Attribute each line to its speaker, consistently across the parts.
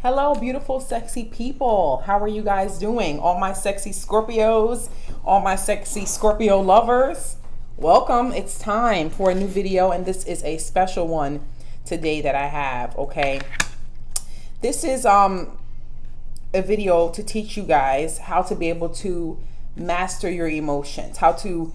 Speaker 1: Hello, beautiful, sexy people. How are you guys doing? All my sexy Scorpios, all my sexy Scorpio lovers, welcome. It's time for a new video, and this is a special one today that I have, okay? This is a video to teach you guys how to be able to master your emotions, how to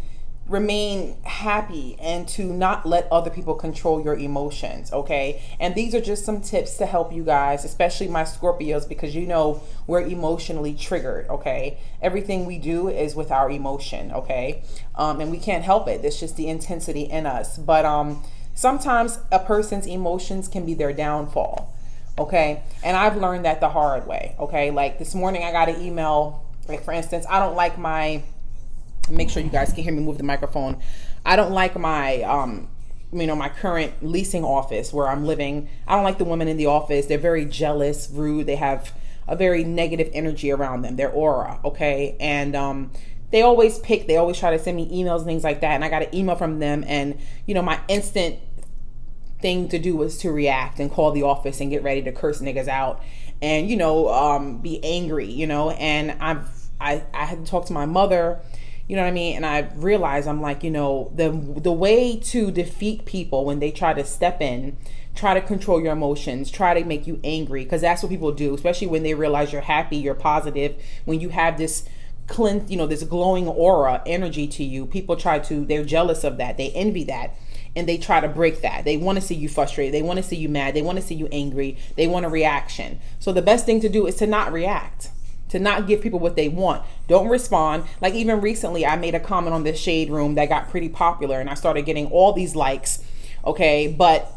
Speaker 1: remain happy and to not let other people control your emotions, okay? And these are just some tips to help you guys, especially my Scorpios, because you know we're emotionally triggered, okay? Everything we do is with our emotion, okay? And we can't help it. It's just the intensity in us. But sometimes a person's emotions can be their downfall, okay? And I've learned that the hard way, okay? Like this morning I got an email, like for instance, I don't like my, make sure you guys can hear me move the microphone. I don't like my, my current leasing office where I'm living. I don't like the women in the office. They're very jealous, rude. They have a very negative energy around them, their aura, okay? And they always try to send me emails and things like that. And I got an email from them, and my instant thing to do was to react and call the office and get ready to curse niggas out and, be angry, and I had to talk to my mother. You know what I mean? And I realized, I'm like, the way to defeat people when they try to step in, try to control your emotions, try to make you angry, because that's what people do, especially when they realize you're happy, you're positive, when you have this this glowing aura energy to you. People they're jealous of that. They envy that. And they try to break that. They want to see you frustrated. They want to see you mad. They want to see you angry. They want a reaction. So the best thing to do is to not react. To not give people what they want. Don't respond. Like even recently, I made a comment on this shade room that got pretty popular, and I started getting all these likes, okay? But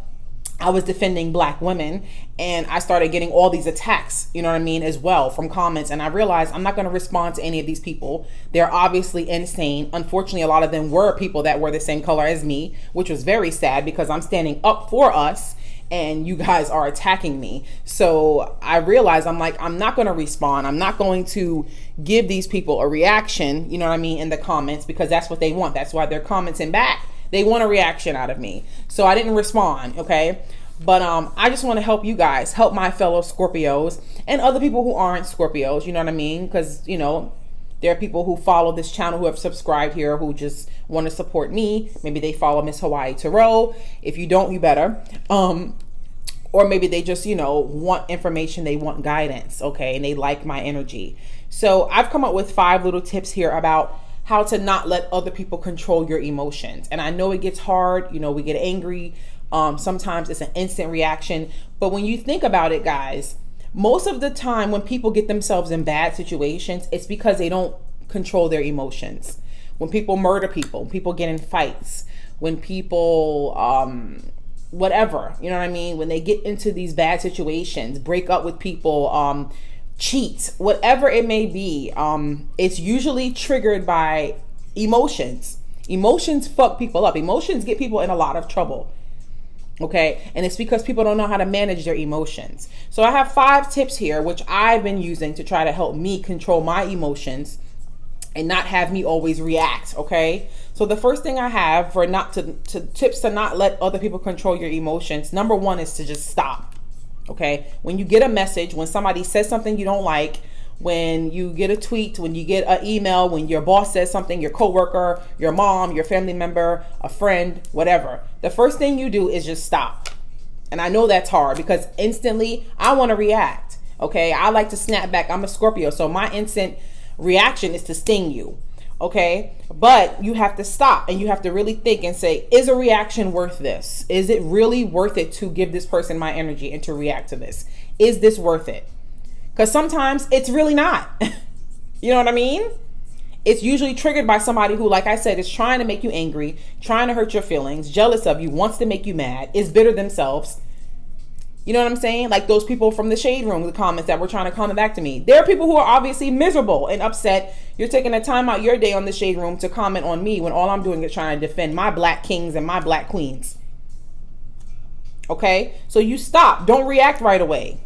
Speaker 1: I was defending black women, and I started getting all these attacks, as well, from comments. And I realized I'm not going to respond to any of these people. They're obviously insane. Unfortunately, a lot of them were people that were the same color as me, which was very sad because I'm standing up for us, and you guys are attacking me. So I realized, I'm not going to respond. I'm not going to give these people a reaction, in the comments, because that's what they want. That's why they're commenting back. They want a reaction out of me. So I didn't respond, okay? But I just want to help you guys, help my fellow Scorpios and other people who aren't Scorpios, because, there are people who follow this channel who have subscribed here who just want to support me. Maybe they follow Miss Hawaii Tarot. If you don't, you better. Or maybe they just, want information. They want guidance, okay? And they like my energy. So I've come up with 5 little tips here about how to not let other people control your emotions. And I know it gets hard. We get angry. Sometimes it's an instant reaction. But when you think about it, guys, most of the time when people get themselves in bad situations, it's because they don't control their emotions. When people murder people, people get in fights, when people, whatever, when they get into these bad situations, break up with people, cheat, whatever it may be, it's usually triggered by emotions. Emotions fuck people up. Emotions get people in a lot of trouble. Okay, and it's because people don't know how to manage their emotions. So I have 5 tips here, which I've been using to try to help me control my emotions and not have me always react. Okay, so the first thing I have for tips to not let other people control your emotions. Number 1 is to just stop. Okay, when you get a message, when somebody says something you don't like, when you get a tweet, when you get an email, when your boss says something, your coworker, your mom, your family member, a friend, whatever, the first thing you do is just stop. And I know that's hard because instantly I want to react. Okay, I like to snap back. I'm a Scorpio, so my instant reaction is to sting you. Okay, but you have to stop and you have to really think and say, is a reaction worth this? Is it really worth it to give this person my energy and to react to this? Is this worth it? Because sometimes it's really not. You know what I mean? It's usually triggered by somebody who, like I said, is trying to make you angry, trying to hurt your feelings, jealous of you, wants to make you mad, is bitter themselves. You know what I'm saying? Like those people from the shade room, the comments that were trying to comment back to me. There are people who are obviously miserable and upset. You're taking a time out your day on the shade room to comment on me when all I'm doing is trying to defend my black kings and my black queens. Okay? So you stop. Don't react right away.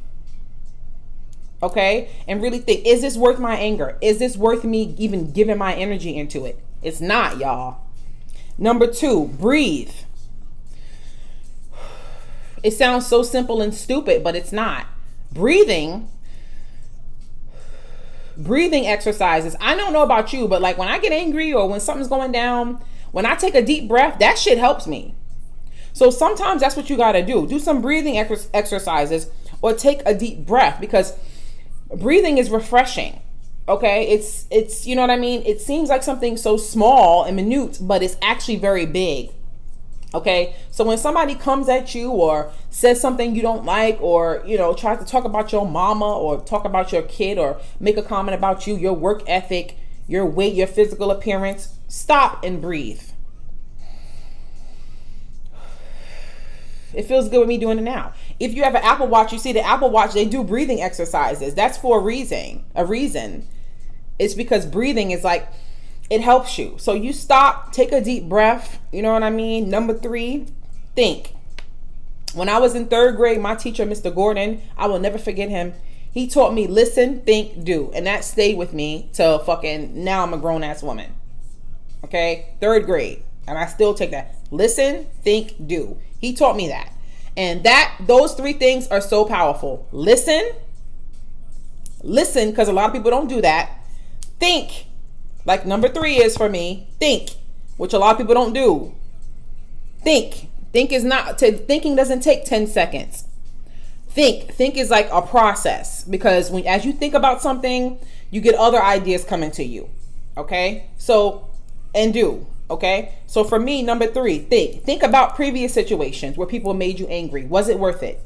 Speaker 1: Okay, and really think, is this worth my anger? Is this worth me even giving my energy into it? It's not, y'all. Number 2, breathe. It sounds so simple and stupid, but it's not. breathing exercises. I don't know about you, but like when I get angry or when something's going down, when I take a deep breath, that shit helps me. So sometimes that's what you got to do. Do some breathing exercises or take a deep breath, because breathing is refreshing. Okay, it's you know what I mean? It seems like something so small and minute, but it's actually very big. Okay, so when somebody comes at you or says something you don't like, or tries to talk about your mama or talk about your kid or make a comment about you, your work ethic, your weight, your physical appearance, stop and breathe. It feels good with me doing it now. If you have an Apple Watch, you see the Apple Watch, they do breathing exercises. That's for a reason. It's because breathing is like, it helps you. So you stop, take a deep breath. You know what I mean? Number 3, think. When I was in 3rd grade, my teacher, Mr. Gordon, I will never forget him. He taught me listen, think, do. And that stayed with me till fucking now I'm a grown ass woman. Okay? 3rd grade. And I still take that. Listen, think, do. He taught me that. And those 3 things are so powerful. Listen, because a lot of people don't do that. Think, like number 3 is for me, think, which a lot of people don't do. Thinking doesn't take 10 seconds. Think is like a process, because as you think about something, you get other ideas coming to you. Okay? So, and do. Okay? So for me, number 3, think about previous situations where people made you angry. Was it worth it?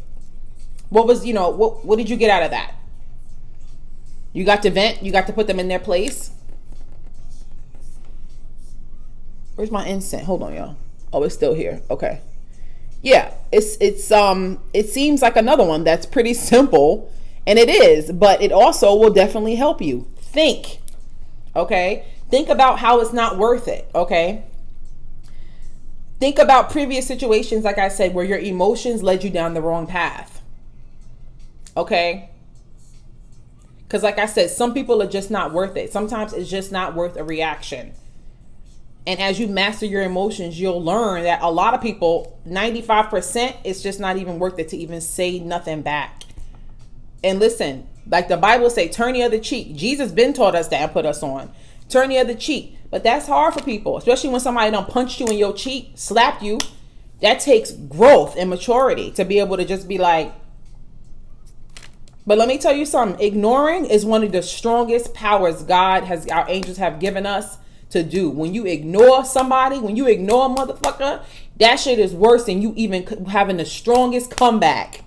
Speaker 1: What was, what did you get out of that? You got to vent. You got to put them in their place. Where's my incense? Hold on, y'all. Oh, it's still here. Okay. Yeah, it seems like another one that's pretty simple, and it is, but it also will definitely help you. Think. Okay? Think about how it's not worth it. Okay? Think about previous situations, like I said, where your emotions led you down the wrong path. Okay? Because like I said, some people are just not worth it. Sometimes it's just not worth a reaction. And as you master your emotions, you'll learn that a lot of people, 95%, it's just not even worth it to even say nothing back. And listen, like the Bible say, turn the other cheek. Jesus been taught us that and put us on. Turn the other cheek. But that's hard for people, especially when somebody done punched you in your cheek, slapped you. That takes growth and maturity to be able to just be like. But let me tell you something. Ignoring is one of the strongest powers our angels have given us to do. When you ignore somebody, when you ignore a motherfucker, that shit is worse than you even having the strongest comeback.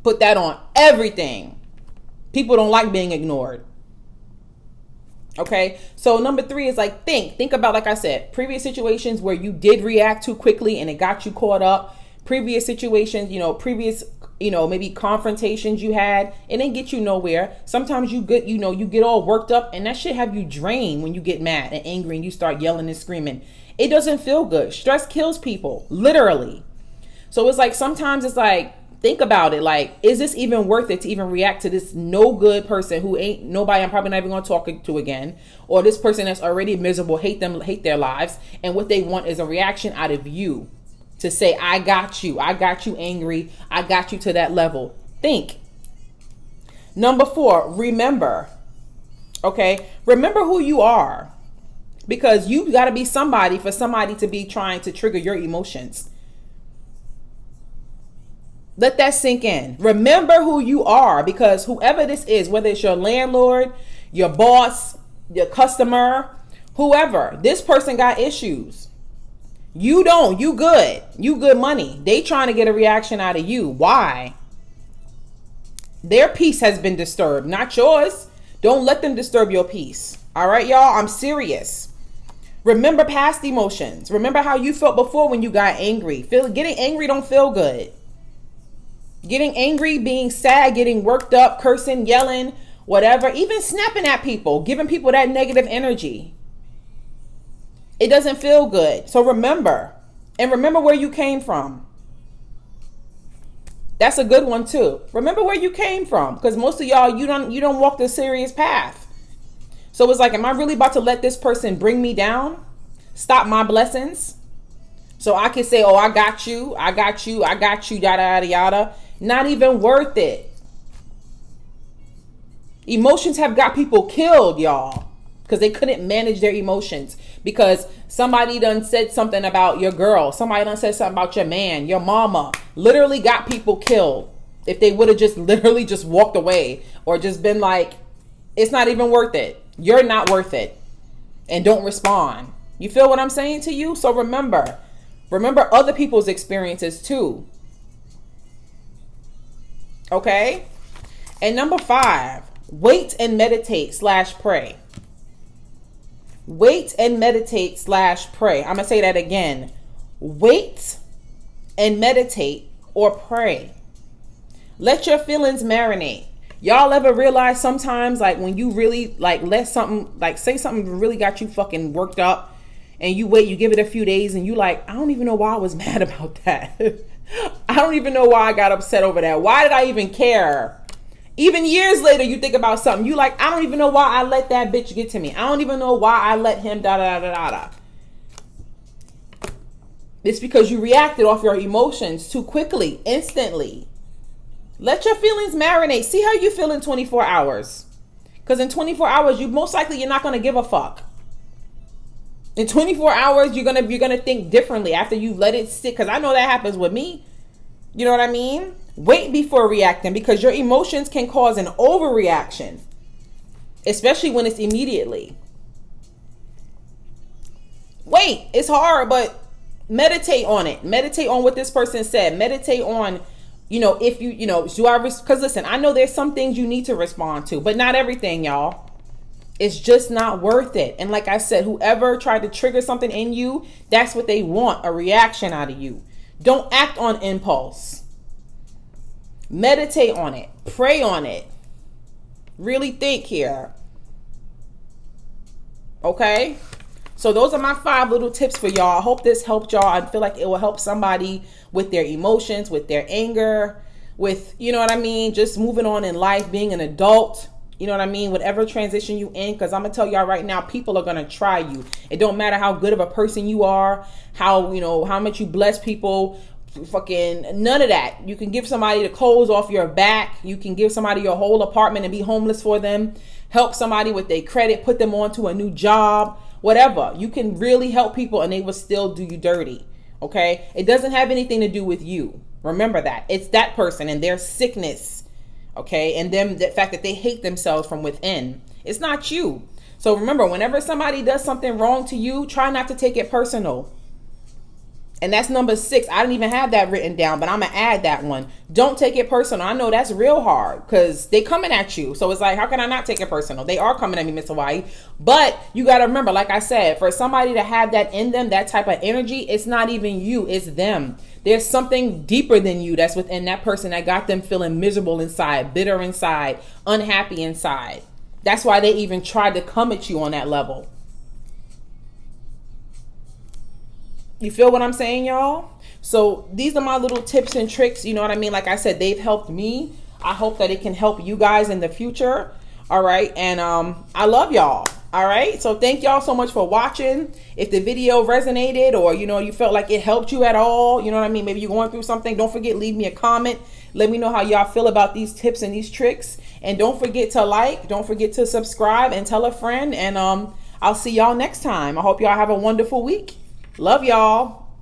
Speaker 1: Put that on everything. People don't like being ignored. Okay, so number 3 is like think about, like I said, previous situations where you did react too quickly and it got you caught up. Previous situations, maybe confrontations you had, and then get you nowhere. Sometimes you get all worked up, and that shit have you drained when you get mad and angry and you start yelling and screaming. It doesn't feel good. Stress kills people, literally. So it's like, sometimes it's like, think about it. Like, is this even worth it to even react to this no good person who ain't nobody I'm probably not even going to talk to again, or this person that's already miserable, hate their lives, and what they want is a reaction out of you. To say, I got you angry, I got you to that level. Think. Number 4, remember. Okay? Remember who you are. Because you got to be somebody for somebody to be trying to trigger your emotions. Let that sink in. Remember who you are, because whoever this is, whether it's your landlord, your boss, your customer, whoever, this person got issues. You don't. You good. You good money. They trying to get a reaction out of you. Why? Their peace has been disturbed, not yours. Don't let them disturb your peace. All right, y'all? I'm serious. Remember past emotions. Remember how you felt before when you got angry. Getting angry don't feel good. Getting angry, being sad, getting worked up, cursing, yelling, whatever, even snapping at people, giving people that negative energy. It doesn't feel good. So remember, and remember where you came from. That's a good one too. Remember where you came from, because most of y'all, you don't walk the serious path. So it's like, am I really about to let this person bring me down? Stop my blessings? So I can say, oh, I got you, yada, yada, yada. Not even worth it. Emotions have got people killed, y'all, because they couldn't manage their emotions, because somebody done said something about your girl, somebody done said something about your man, your mama. Literally got people killed if they would have just literally just walked away, or just been like, it's not even worth it. You're not worth it. And don't respond. You feel what I'm saying to you? So remember other people's experiences too. Okay? And number 5, wait and meditate / pray. Wait and meditate / pray. I'm going to say that again. Wait and meditate or pray. Let your feelings marinate. Y'all ever realize sometimes, like, when you really like let something, like say something really got you fucking worked up, and you wait, you give it a few days, and you like, I don't even know why I was mad about that. I don't even know why I got upset over that. Why did I even care? Even years later, you think about something, you like, I don't even know why I let that bitch get to me. I don't even know why I let him da da da da da. It's because you reacted off your emotions too quickly, instantly. Let your feelings marinate. See how you feel in 24 hours. Because in 24 hours, you're not going to give a fuck. In 24 hours, you're gonna think differently after you let it sit. Because I know that happens with me. You know what I mean? Wait before reacting, because your emotions can cause an overreaction, especially when it's immediately. Wait, it's hard, but meditate on it. Meditate on what this person said. Meditate on, if because listen, I know there's some things you need to respond to, but not everything, y'all. It's just not worth it. And like I said, whoever tried to trigger something in you, that's what they want, a reaction out of you. Don't act on impulse. Meditate on it. Pray on it. Really think here. Okay? So those are my 5 little tips for y'all. I hope this helped y'all. I feel like it will help somebody with their emotions, with their anger, with, you know what I mean, just moving on in life, being an adult. You know what I mean? Whatever transition you in, because I'm going to tell y'all right now, people are going to try you. It don't matter how good of a person you are, how much you bless people, fucking none of that. You can give somebody the clothes off your back. You can give somebody your whole apartment and be homeless for them. Help somebody with their credit, put them onto a new job, whatever. You can really help people and they will still do you dirty. Okay? It doesn't have anything to do with you. Remember that. It's that person and their sickness. Okay, and them, the fact that they hate themselves from within. It's not you. So remember, whenever somebody does something wrong to you, try not to take it personal. And that's number 6. I didn't even have that written down, but I'm going to add that one. Don't take it personal. I know that's real hard because they coming at you. So it's like, how can I not take it personal? They are coming at me, Miss Hawaii. But you got to remember, like I said, for somebody to have that in them, that type of energy, it's not even you, it's them. There's something deeper than you that's within that person that got them feeling miserable inside, bitter inside, unhappy inside. That's why they even tried to come at you on that level. You feel what I'm saying, y'all? So these are my little tips and tricks. You know what I mean? Like I said, they've helped me. I hope that it can help you guys in the future. All right. And I love y'all. All right. So thank y'all so much for watching. If the video resonated or, you felt like it helped you at all, you know what I mean? Maybe you're going through something. Don't forget, leave me a comment. Let me know how y'all feel about these tips and these tricks. And don't forget to like, don't forget to subscribe and tell a friend. And I'll see y'all next time. I hope y'all have a wonderful week. Love y'all.